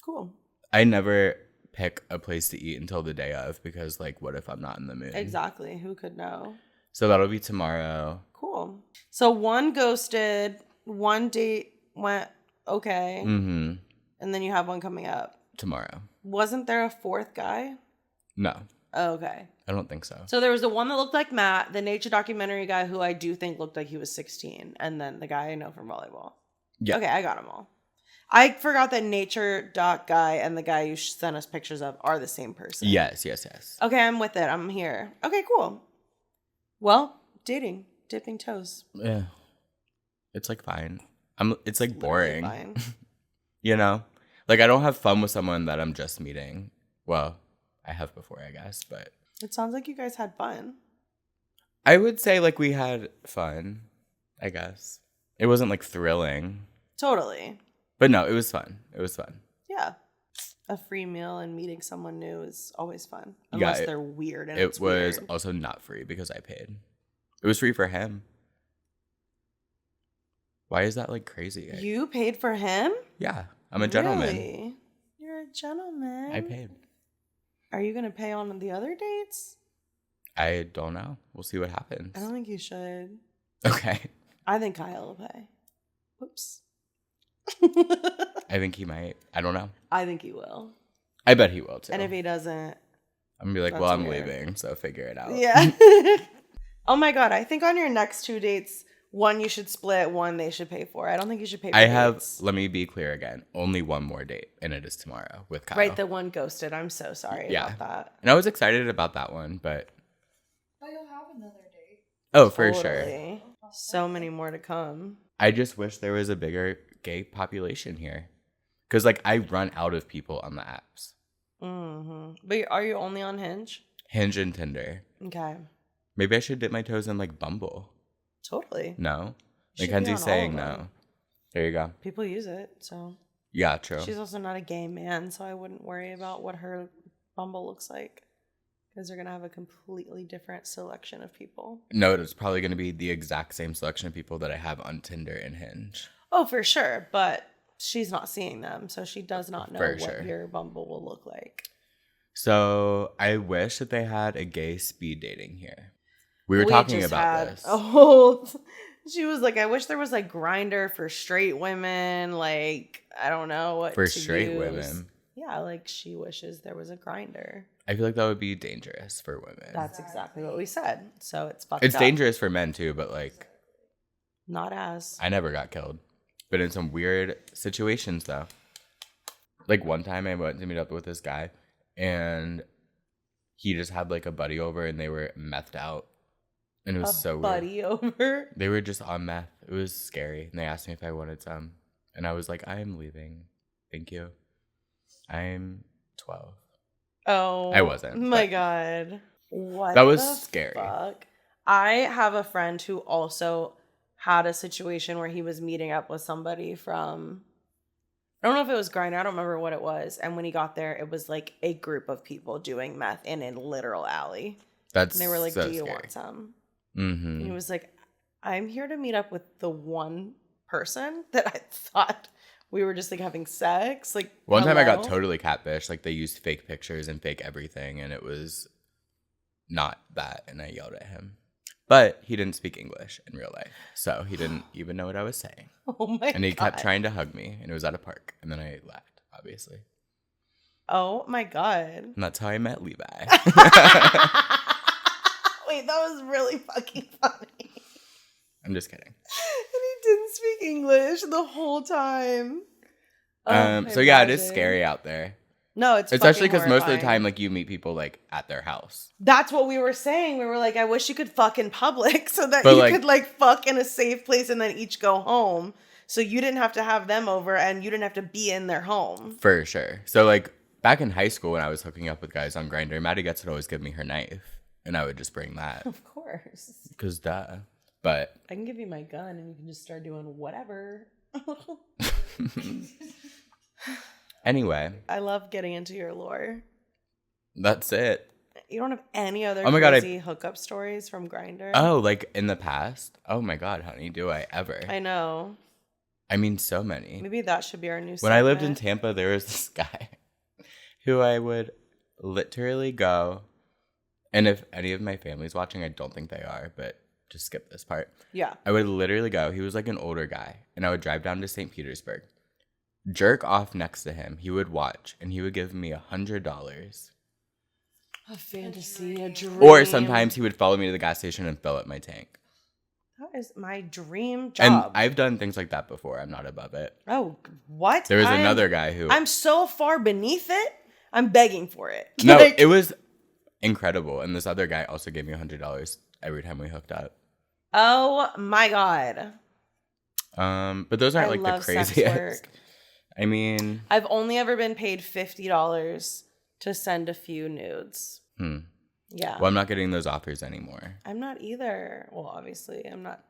Cool. I never pick a place to eat until the day of because, like, what if I'm not in the mood? Exactly. Who could know? So that'll be tomorrow. Cool. So one ghosted, one date went okay, Mm-hmm. and then you have one coming up. Tomorrow. Wasn't there a fourth guy? No, Oh, okay. I don't think so. So there was the one that looked like Matt, the nature documentary guy who I do think looked like he was 16, and then the guy I know from volleyball. Yeah. Okay, I got them all. I forgot that nature doc guy and the guy you sent us pictures of are the same person. Yes. Okay, I'm with it. I'm here. Okay, cool. Well, dating, dipping toes. Yeah. It's like fine. It's like Literally boring. fine. You know? Like I don't have fun with someone that I'm just meeting. Well, I have before, I guess, but It sounds like you guys had fun. I would say like we had fun, I guess. It wasn't like thrilling. Totally. But no, it was fun. It was fun. Yeah. A free meal and meeting someone new is always fun. Yeah, Unless they're weird and It it's was weird. also not free because I paid. It was free for him. Why is that like crazy? You paid for him? Yeah, I'm a gentleman. Really? You're a gentleman. I paid. Are you going to pay on the other dates? I don't know. We'll see what happens. I don't think you should. Okay. I think Kyle will pay. Whoops. I think he might. I don't know. I think he will. I bet he will too. And if he doesn't, I'm gonna be like, that's well, I'm weird. leaving, so figure it out. yeah. Oh my God. I think on your next 2 dates, one you should split, one they should pay for. I don't think you should pay for I have, dates. let me be clear again, only one more date, and it is tomorrow with Kyle. Right, the one ghosted. I'm so sorry Yeah. about that. And I was excited about that one, but But you'll have another date. oh, for sure. Totally. So many more to come. I just wish there was a bigger gay population here. Because, like, I run out of people on the apps. Mm-hmm. But are you only on Hinge? Hinge and Tinder. Okay. Maybe I should dip my toes in, like, Bumble. Totally. No? Should be Mackenzie's on all saying of no. them. There you go. People use it, so. Yeah, true. She's also not a gay man, so I wouldn't worry about what her Bumble looks like. Because they're going to have a completely different selection of people. No, it's probably going to be the exact same selection of people that I have on Tinder and Hinge. Oh, for sure. But she's not seeing them, so she does not know For what sure. your Bumble will look like. So I wish that they had a gay speed dating here. We were We talking just about had this. a whole. She was like, I wish there was like Grinder for straight women. Like, I don't know what For to straight use. women. Yeah, like she wishes there was a Grinder. I feel like that would be dangerous for women. That's exactly what we said. So it's fucked It's up. dangerous for men too, but like Not as. I never got killed. But in some weird situations though. Like one time I went to meet up with this guy and he just had like a buddy over and they were methed out. And it was so weird. buddy over. They were just on meth. It was scary. And they asked me if I wanted some. And I was like, I am leaving. Thank you. I'm 12. Oh. I wasn't, My but- God. What? That was the scary. Fuck? I have a friend who also had a situation where he was meeting up with somebody from I don't know if it was Grindr. I don't remember what it was. And when he got there, it was like a group of people doing meth in a literal alley. That's And they were like, so do you scary. want some? Mm-hmm. And he was like, I'm here to meet up with the one person that I thought we were just like having sex. Like, One time I got hello? totally catfished. Like they used fake pictures and fake everything, and it was not that. And I yelled at him, but he didn't speak English in real life, so he didn't even know what I was saying. Oh my God. And he kept trying to hug me, and it was at a park. And then I left, obviously. Oh my God. And that's how I met Levi. Wait, that was really fucking funny. I'm just kidding. And he didn't speak English the whole time. So yeah, it is scary out there. No, it's especially because most of the horrifying. time, like you meet people like at their house. That's what we were saying. We were like, I wish you could fuck in public so that But, you like- could like fuck in a safe place and then each go home. So you didn't have to have them over and you didn't have to be in their home. For sure. So like back in high school when I was hooking up with guys on Grindr, Maddie Getz would always give me her knife, and I would just bring that Of course. because duh. But I can give you my gun and you can just start doing whatever. anyway, I love getting into your lore. that's it. You don't have any other Oh my God, crazy hookup stories from Grindr? Oh, like in the past? Oh my God, honey, do I ever? I know. I mean, so many. Maybe that should be our new When I lived in segment. Tampa, there was this guy who I would literally go, and if any of my family's watching, I don't think they are, but just skip this part. Yeah. I would literally go. He was like an older guy, and I would drive down to St. Petersburg, jerk off next to him. He would watch, and he would give me $100. A fantasy, a dream. Or sometimes he would follow me to the gas station and fill up my tank. That is my dream And job. I've done things like that before. I'm not above it. Oh, what? There was another guy who... I'm so far beneath it. I'm begging for it. No, Like, it was incredible. And this other guy also gave me $100 every time we hooked up. oh my God. But those aren't I like love the sex craziest. work. I mean, I've only ever been paid $50 to send a few nudes. Yeah. well, I'm not getting those offers anymore. I'm not either. Well, obviously, I'm not.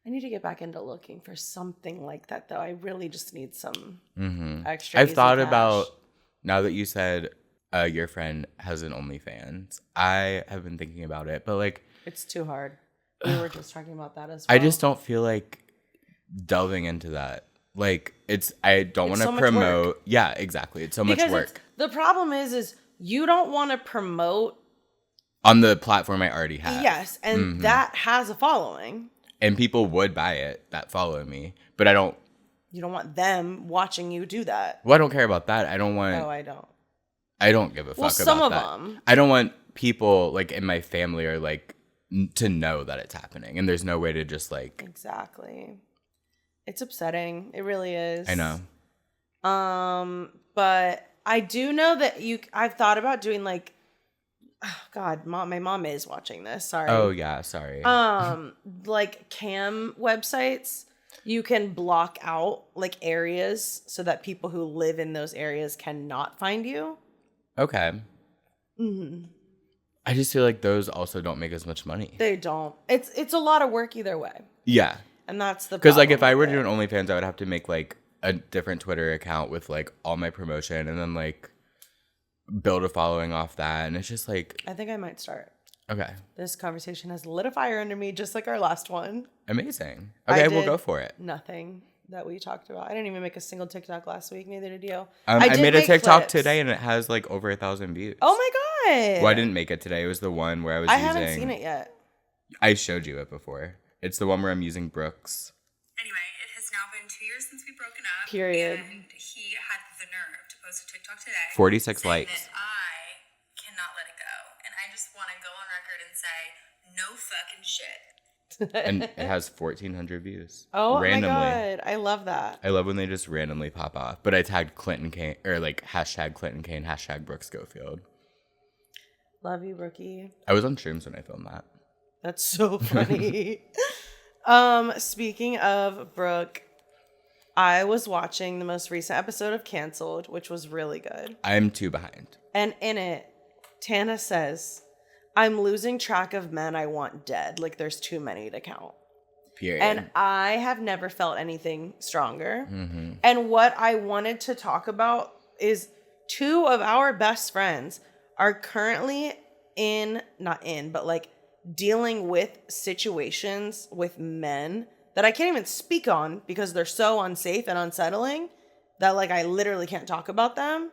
I need to get back into looking for something like that, though. I really just need some extra. I've easy thought cash. about, now that you said your friend has an OnlyFans, I have been thinking about it, but like, It's too hard. We were just talking about that as well. I just don't feel like delving into that. Like, I don't want It's to so much promote. work. Yeah, exactly. It's so Because much work the problem is you don't want to promote. on the platform I already have. Yes, and that has a following. And people would buy it that follow me, but I don't. You don't want them watching you do that. Well, I don't care about that. I don't want. Oh, I don't. I don't give a fuck Well, about some of that. them. I don't want people like in my family or like to know that it's happening, and there's no way to just like. Exactly. It's upsetting. It really is. I know. But I do know that I've thought about doing like, oh God, my mom is watching this. Sorry. Oh yeah, sorry. Like cam websites, you can block out like areas so that people who live in those areas cannot find you. Okay. I just feel like those also don't make as much money. They don't. It's a lot of work either way, Yeah. and that's the Because like if problem I were with doing it. OnlyFans, I would have to make like a different Twitter account with like all my promotion, and then like build a following off that, and it's just like I think I might start. okay, This conversation has lit a fire under me, just like our last one. amazing. I Okay, we'll did go for it. Nothing that we talked about. I didn't even make a single TikTok last week. Neither did you. I did made a make TikTok clips. today, and it has like over 1,000 views. Oh my God. Well, I didn't make it today. It was the one where I was I using. haven't seen it yet. I showed you it before. It's the one where I'm using Brooks. Anyway, it has now been 2 years since we've broken up. Period. And he had the nerve to post a TikTok today. 46 saying likes. That I cannot let it go. And I just want to go on record and say, no fucking shit. And it has 1,400 views. Oh randomly. my God. I love that. I love when they just randomly pop off. But I tagged Clinton Kane, or like hashtag Clinton Kane, hashtag Brooks Schofield. Love you, Rookie. I was on shrooms when I filmed that. That's so funny. Speaking of Brooke, I was watching the most recent episode of Canceled, which was really good. I'm 2 behind. And in it, Tana says, I'm losing track of men I want dead. Like there's too many to count. Period. And I have never felt anything stronger. Mm-hmm. And what I wanted to talk about is 2 of our best friends are currently but like dealing with situations with men that I can't even speak on because they're so unsafe and unsettling that like I literally can't talk about them.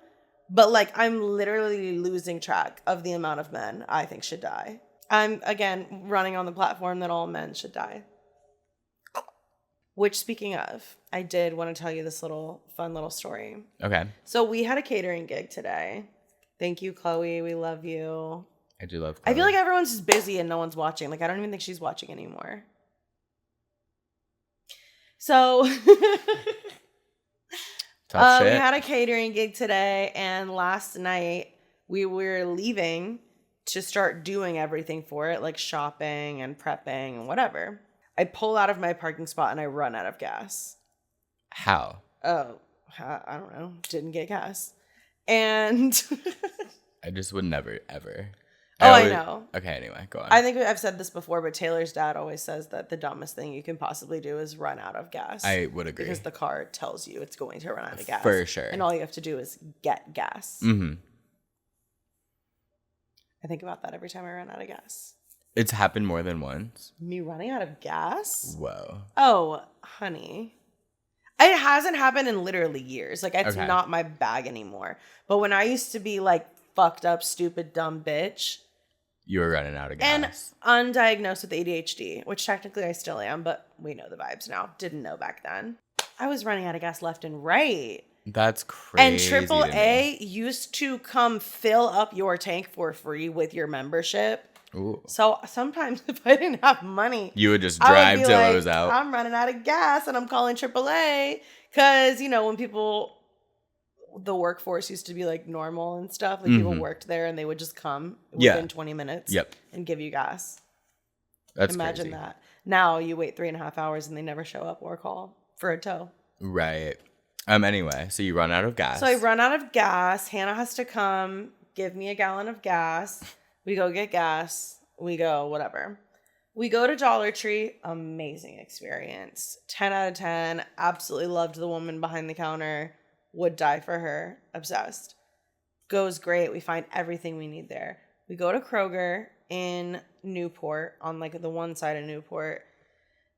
But like I'm literally losing track of the amount of men I think should die. I'm again running on the platform that all men should die. Which, speaking of, I did want to tell you this fun little story. Okay. So we had a catering gig today. Thank you, Chloe. We love you. I do love I feel like everyone's just busy and no one's watching. Like, I don't even think she's watching anymore. So Tough we shit. had a catering gig today, and last night we were leaving to start doing everything for it, like shopping and prepping and whatever. I pull out of my parking spot and I run out of gas. How? Oh, I don't know. Didn't get gas. And I just would never, ever. I know. Okay, anyway, go on. I think I've said this before, but Taylor's dad always says that the dumbest thing you can possibly do is run out of gas. I would agree. Because the car tells you it's going to run out of gas. For sure. And all you have to do is get gas. Mm-hmm. I think about that every time I run out of gas. It's happened more than once. Me running out of gas? Whoa. Oh, honey. It hasn't happened in literally years. Like, it's Okay. not my bag anymore. But when I used to be, like, fucked up, stupid, dumb bitch. You were running out of And gas. undiagnosed with ADHD, which technically I still am, but we know the vibes now. Didn't know back then. I was running out of gas left and right. That's crazy. And to me. AAA used to come fill up your tank for free with your membership. Ooh. So sometimes if I didn't have money, You would just I would drive be till like, it was out. I'm running out of gas and I'm calling AAA. Because, you know, when the workforce used to be like normal and stuff, like people worked there and they would just come within 20 minutes and give you gas. That's Imagine crazy. that. Now you wait 3.5 hours and they never show up or call for a tow. Right. Anyway, so you run out of gas. So I run out of gas. Hannah has to come give me a gallon of gas. We go get gas. We go whatever. We go to Dollar Tree. Amazing experience. 10 out of 10. Absolutely loved the woman behind the counter. Would die for her. Obsessed. Goes great. We find everything we need there. We go to Kroger in Newport, on like the one side of Newport.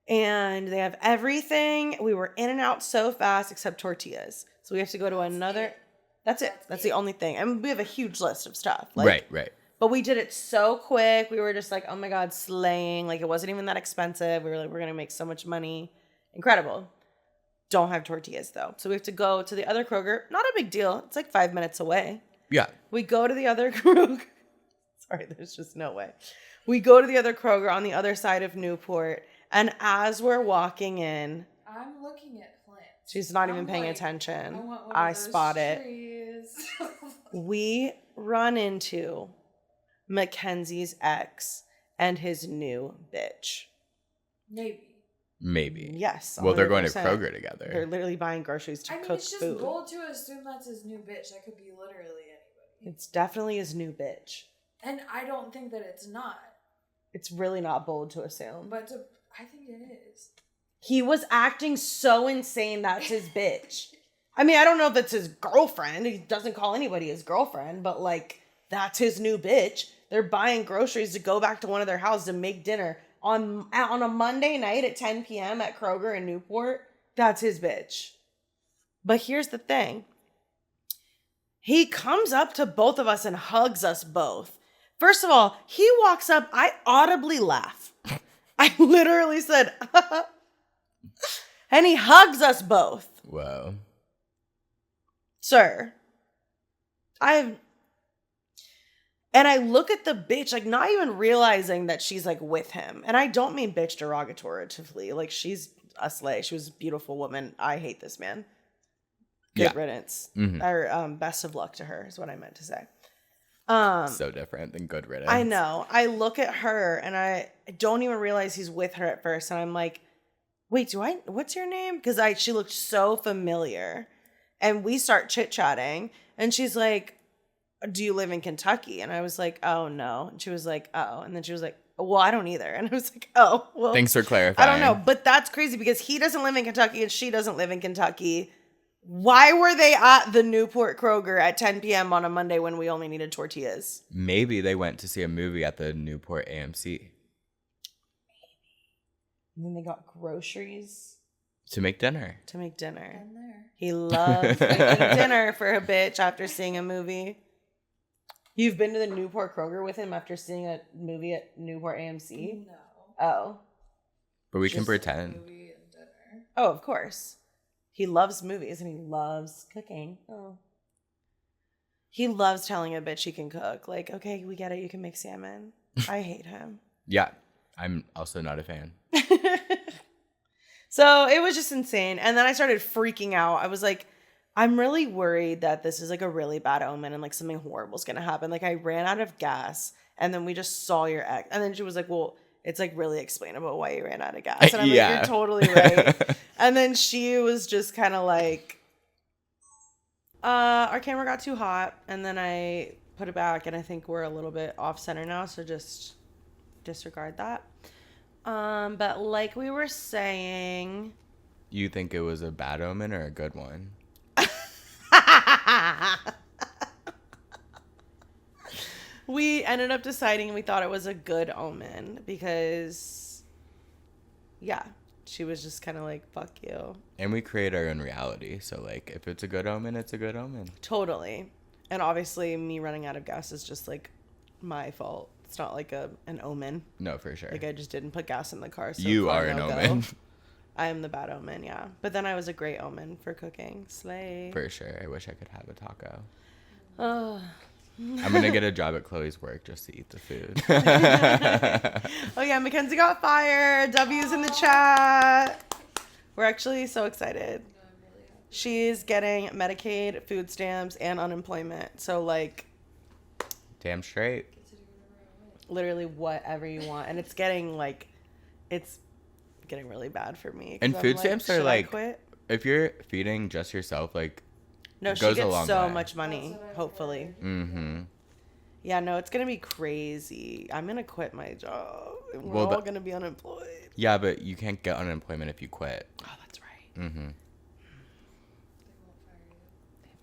And they have everything. We were in and out so fast except tortillas. So we have to go to another. That's it. That's the only thing. And we have a huge list of stuff. Like, right. But we did it so quick. We were just like, oh my God, slaying. Like, it wasn't even that expensive. We were like, we're going to make so much money. Incredible. Don't have tortillas, though. So we have to go to the other Kroger. Not a big deal. It's like 5 minutes away. Yeah. We go to the other Kroger. Sorry, there's just no way. We go to the other Kroger on the other side of Newport. And as we're walking in, I'm looking at plants. she's not even I'm paying like, attention. I want one I of those spot it. trees. We run into Mackenzie's ex and his new bitch. Maybe. Yes. Well, they're going to 100%. Kroger together. They're literally buying groceries to I mean, cook it's just food. bold to assume that's his new bitch. That could be literally anybody. It's definitely his new bitch. And I don't think that it's not. It's really not bold to assume. But I think it is. He was acting so insane that's his bitch. I mean, I don't know if it's his girlfriend. He doesn't call anybody his girlfriend, but like, that's his new bitch. They're buying groceries to go back to one of their houses to make dinner on a Monday night at 10 p.m. at Kroger in Newport. That's his bitch. But here's the thing. He comes up to both of us and hugs us both. First of all, he walks up. I audibly laugh. I literally said, and he hugs us both. Whoa. Sir, and I look at the bitch, like not even realizing that she's like with him. And I don't mean bitch derogatorily. Like she's a slay. She was a beautiful woman. I hate this man. Good riddance. Mm-hmm. Or best of luck to her is what I meant to say. So different than good riddance. I know. I look at her and I don't even realize he's with her at first. And I'm like, wait, what's your name? Because she looked so familiar. And we start chit-chatting. And she's like, do you live in Kentucky? And I was like, oh, no. And she was like, oh. And then she was like, well, I don't either. And I was like, oh, well. Thanks for clarifying. I don't know. But that's crazy because he doesn't live in Kentucky and she doesn't live in Kentucky. Why were they at the Newport Kroger at 10 p.m. on a Monday when we only needed tortillas? Maybe they went to see a movie at the Newport AMC. And then they got groceries To make dinner. to make dinner. And there. He loves making dinner for a bitch after seeing a movie. You've been to the Newport Kroger with him after seeing a movie at Newport AMC? No. Oh. But we can Just pretend. Movie and dinner. Oh, of course. He loves movies and he loves cooking. Oh. He loves telling a bitch he can cook. Like, okay, we get it. You can make salmon. I hate him. Yeah. I'm also not a fan. So it was just insane. And then I started freaking out. I was like, I'm really worried that this is like a really bad omen and like something horrible is going to happen. Like I ran out of gas and then we just saw your ex. And then she was like, well, it's like really explainable why you ran out of gas. And I'm like, you're totally right. And then she was just kind of like, our camera got too hot. And then I put it back and I think we're a little bit off center now. So just disregard that. But like we were saying, You think it was a bad omen or a good one? we ended up deciding we thought it was a good omen because, yeah, she was just kind of like, fuck you. And we create our own reality. So, like, if it's a good omen, it's a good omen. Totally. And obviously, me running out of gas is just like my fault. It's not like an omen. No, for sure. Like I just didn't put gas in the car. So You car are an no go. omen. I am the bad omen, yeah. But then I was a great omen for cooking. Slay. For sure. I wish I could have a taco. Oh. I'm going to get a job at Chloe's work just to eat the food. Oh yeah, Mackenzie got fired. W's in the chat. We're actually so excited. She's getting Medicaid, food stamps, and unemployment. So like Damn straight. literally whatever you want. And it's getting really bad for me. 'Cause And I'm food like, stamps are should I like, quit? if you're feeding just yourself, like, No, it she goes a gets long so way. much money, That's what I've hopefully. Mm-hmm. Yeah, no, it's going to be crazy. I'm going to quit my job. And we're Well, all going to be unemployed. Yeah, but you can't get unemployment if you quit. Oh, that's right. Mm-hmm. They won't fire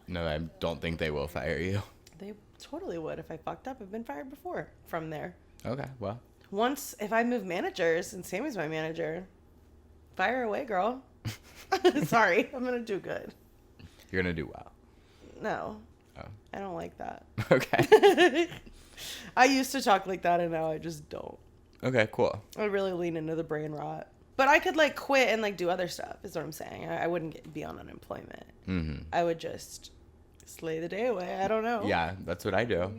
you. No, I don't think they will fire you. They totally would if I fucked up. I've been fired before from there. Okay, well. Once, if I move managers and Sammy's my manager, fire away, girl. Sorry, I'm going to do good. You're going to do well. No, Oh. I don't like that. Okay. I used to talk like that and now I just don't. Okay, cool. I really lean into the brain rot. But I could like quit and like do other stuff is what I'm saying. I wouldn't be on unemployment. Mm-hmm. I would just slay the day away. I don't know. Yeah, that's what I do.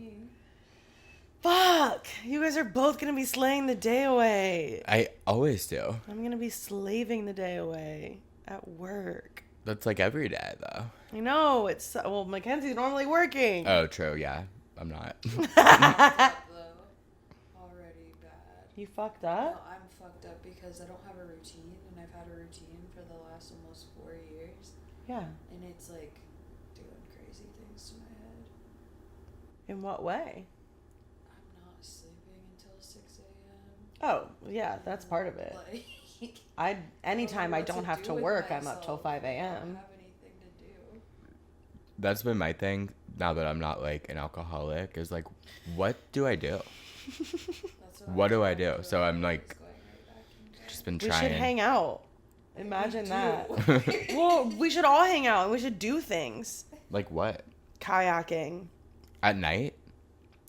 Fuck. You guys are both going to be slaying the day away. I always do. I'm going to be slaving the day away at work. That's like every day, though. I know. Well, Mackenzie's normally working. Oh, true. Yeah, I'm not. Though, already bad. You fucked No, up? I'm fucked up because I don't have a routine, and I've had a routine for the last almost 4 years, Yeah. and it's like doing crazy things to my head. In what way? I'm not sleeping until 6 a.m. Oh, yeah, that's part of it. Like, Anytime I what don't to have do to with work, I'm up till myself. 5 I a.m. don't have anything to do. That's been my thing now that I'm not like an alcoholic is like, what do I do? That's What do I trying do? to So I'm is like, going right back into. just been We trying. should hang out. Imagine Me that. too. Well, we should all hang out and we should do things. Like what? Kayaking. At night?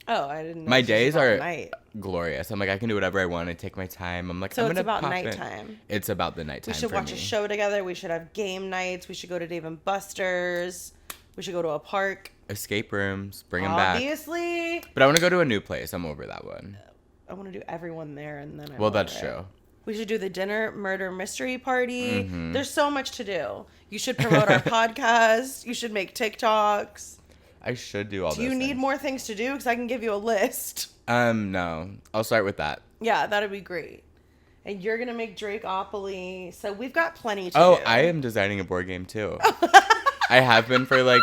Oh, I didn't know. My this was days about are night. glorious. I'm like, I can do whatever I want. I take my time. I'm like, So I'm it's gonna about pop in. nighttime. It's about the nighttime. We should for watch me. a show together. We should have game nights. We should go to Dave and Buster's. We should go to a park. Escape rooms. Bring them back. Obviously. But I want to go to a new place. I'm over that one. I want to do everyone there and then Well, that's true. We should do the dinner murder mystery party. Mhm. There's so much to do. You should promote our podcast. You should make TikToks. I should do all Do those you need things. more things to do? Because I can give you a list. No. I'll start with that. Yeah, that'd be great. And you're going to make Drakeopoly. So we've got plenty to Oh, do. I am designing a board game too. I have been for like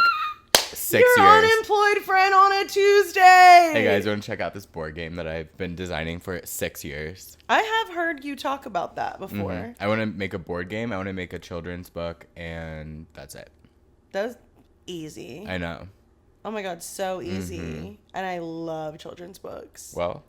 6 Your years. unemployed friend on a Tuesday. Hey guys, want to check out this board game that I've been designing for 6 years? I have heard you talk about that before. Mhm. I want to make a board game. I want to make a children's book, and that's it. That's easy. I know. Oh my god, so easy. And I love children's books. Well,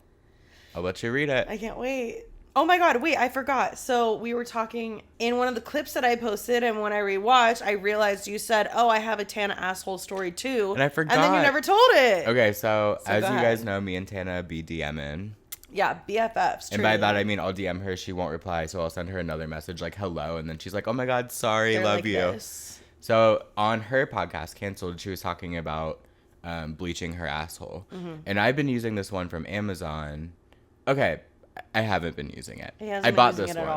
I'll let you read it. I can't wait. Oh my god, wait, I forgot. So we were talking in one of the clips that I posted, and when I rewatched, I realized you said, "Oh, I have a Tana asshole story too," And I forgot. and then you never told it. Okay, so as go you ahead. guys know, me and Tana be DMing. Yeah, BFFs. And by truly. that, I mean I'll DM her, she won't reply, so I'll send her another message like, hello, and then she's like, oh my god, sorry, They're love like you. this. So on her podcast, Canceled, she was talking about bleaching her asshole. Mm-hmm. And I've been using this one from Amazon. Okay, I haven't been using it. He hasn't I been bought using this it at one.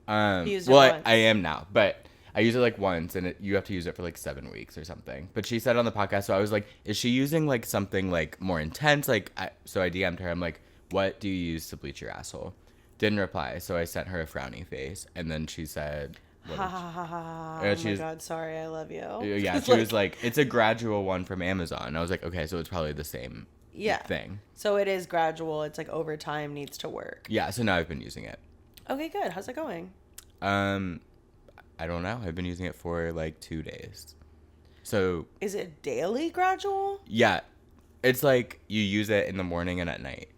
all. He used it Well, once. I am now, but I use it like once, and you have to use it for like 7 weeks or something. But she said on the podcast, so I was like, is she using like something like more intense? So I DM'd her. I'm like, what do you use to bleach your asshole? Didn't reply, so I sent her a frowny face, and then she said, Ha ha ha ha. Yeah, Oh she my was- god, sorry, I love you. yeah, It's she was like, it's a gradual one from Amazon. I was like, okay, so it's probably the same yeah. thing. So it is gradual. It's like over time needs to work. Yeah, so now I've been using it. Okay, good. How's it going? I don't know. I've been using it for like 2 days. So Is it daily gradual? yeah, it's like you use it in the morning and at night,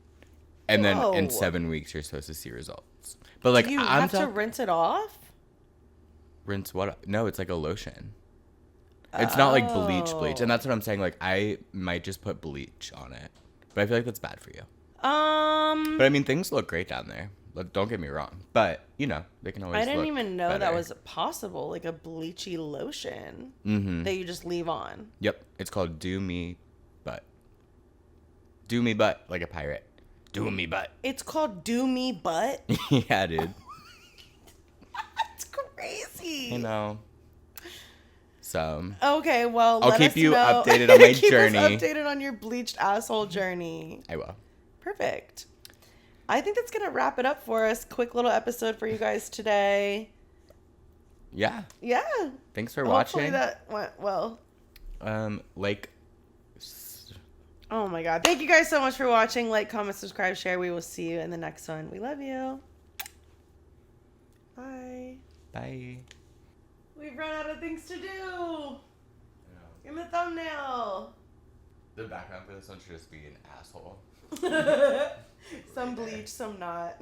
and then in Whoa. 7 weeks you're supposed to see results. But like Do you I'm have to rinse it off? rinse what? No, it's like a lotion. It's not like bleach, Oh. and that's what I'm saying. Like I might just put bleach on it, but I feel like that's bad for you. But I mean, things look great down there. Like, don't get me wrong, but you know they can always. I didn't look even know that better. was possible. Like a bleachy lotion Mm-hmm. that you just leave on. Yep, it's called Do Me Butt. Do Me Butt, like a pirate. Do Me Butt. It's called Do Me Butt. Yeah, dude. That's crazy. You know. So Okay, well, I'll let keep us you know. updated on my Keep journey. us updated on your bleached asshole journey. I will. Perfect. I think that's gonna wrap it up for us. Quick little episode for you guys today. Yeah. Yeah. Thanks for Hopefully watching. that went well. Like. Oh my god. Thank you guys so much for watching. Like, comment, subscribe, share. We will see you in the next one. We love you. Bye. Bye. We've run out of things to do. In the thumbnail. The background for this one should just be an asshole. Some bleach, some not.